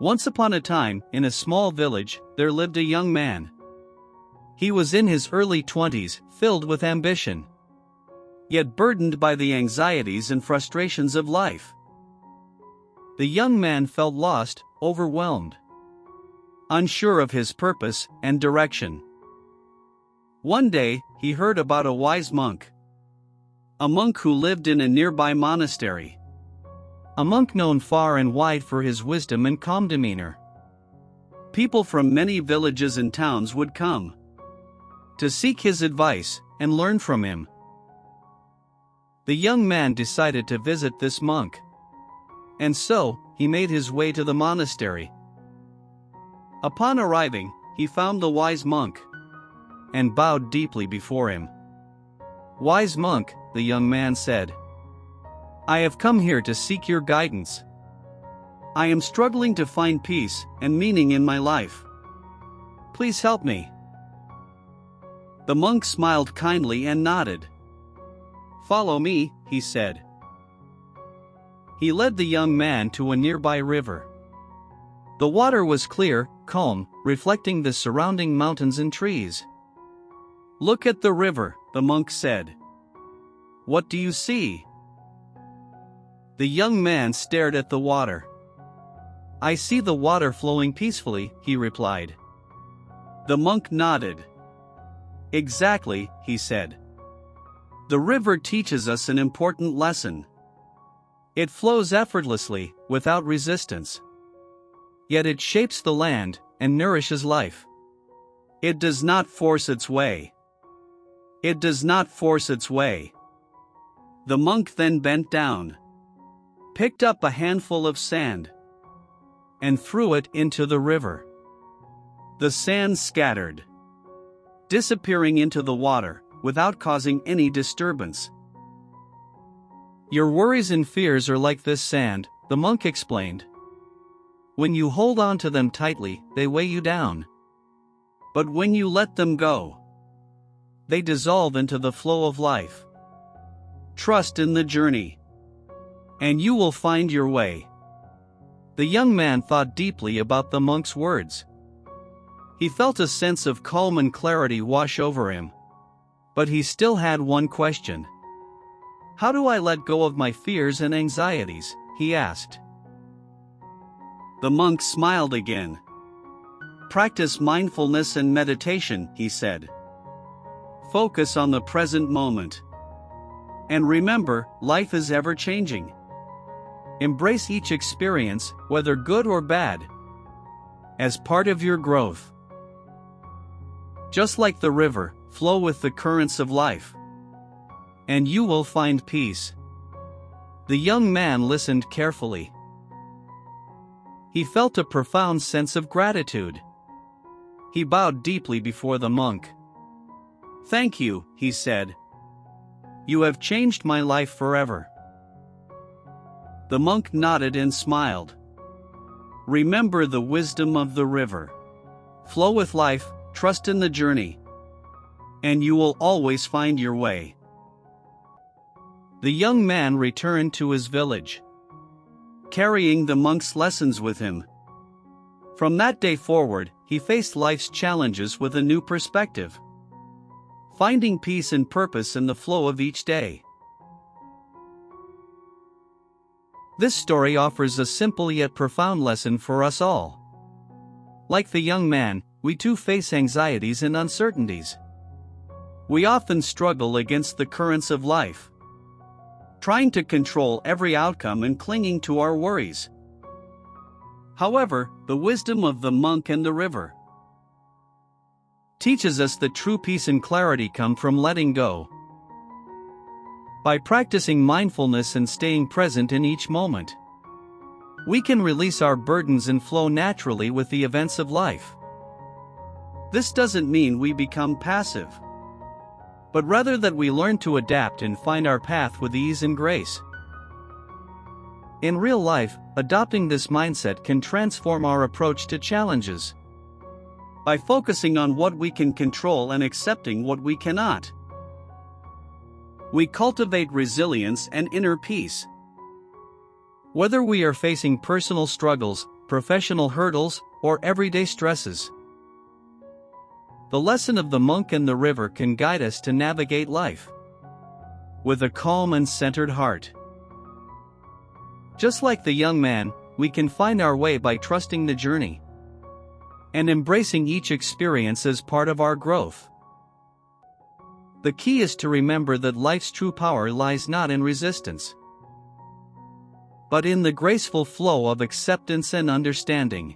Once upon a time, in a small village, there lived a young man. He was in his early 20s, filled with ambition, yet burdened by the anxieties and frustrations of life. The young man felt lost, overwhelmed, unsure of his purpose and direction. One day, he heard about a wise monk. A monk who lived in a nearby monastery. A monk known far and wide for his wisdom and calm demeanor. People from many villages and towns would come to seek his advice and learn from him. The young man decided to visit this monk. And so, he made his way to the monastery. Upon arriving, he found the wise monk and bowed deeply before him. "Wise monk," the young man said, "I have come here to seek your guidance. I am struggling to find peace and meaning in my life. Please help me." The monk smiled kindly and nodded. "Follow me," he said. He led the young man to a nearby river. The water was clear, calm, reflecting the surrounding mountains and trees. "Look at the river," the monk said. "What do you see?" The young man stared at the water. "I see the water flowing peacefully," he replied. The monk nodded. "Exactly," he said. "The river teaches us an important lesson. It flows effortlessly, without resistance. Yet it shapes the land and nourishes life. It does not force its way. It does not force its way." The monk then bent down, picked up a handful of sand, and threw it into the river. The sand scattered, disappearing into the water, without causing any disturbance. "Your worries and fears are like this sand," the monk explained. "When you hold on to them tightly, they weigh you down. But when you let them go, they dissolve into the flow of life. Trust in the journey, and you will find your way." The young man thought deeply about the monk's words. He felt a sense of calm and clarity wash over him. But he still had one question. "How do I let go of my fears and anxieties?" he asked. The monk smiled again. "Practice mindfulness and meditation," he said. "Focus on the present moment. And remember, life is ever-changing. Embrace each experience, whether good or bad, as part of your growth. Just like the river, flow with the currents of life, and you will find peace." The young man listened carefully. He felt a profound sense of gratitude. He bowed deeply before the monk. "Thank you," he said. "You have changed my life forever." The monk nodded and smiled. Remember the wisdom of the river. Flow with life, trust in the journey, and you will always find your way. The young man returned to his village, carrying the monk's lessons with him. From that day forward, he faced life's challenges with a new perspective, finding peace and purpose in the flow of each day. This story offers a simple yet profound lesson for us all. Like the young man, we too face anxieties and uncertainties. We often struggle against the currents of life, trying to control every outcome and clinging to our worries. However, the wisdom of the monk and the river teaches us that true peace and clarity come from letting go. By practicing mindfulness and staying present in each moment, we can release our burdens and flow naturally with the events of life. This doesn't mean we become passive, but rather that we learn to adapt and find our path with ease and grace. In real life, adopting this mindset can transform our approach to challenges. By focusing on what we can control and accepting what we cannot, we cultivate resilience and inner peace. Whether we are facing personal struggles, professional hurdles, or everyday stresses. The lesson of the monk and the river can guide us to navigate life with a calm and centered heart. Just like the young man, we can find our way by trusting the journey and embracing each experience as part of our growth. The key is to remember that life's true power lies not in resistance, but in the graceful flow of acceptance and understanding.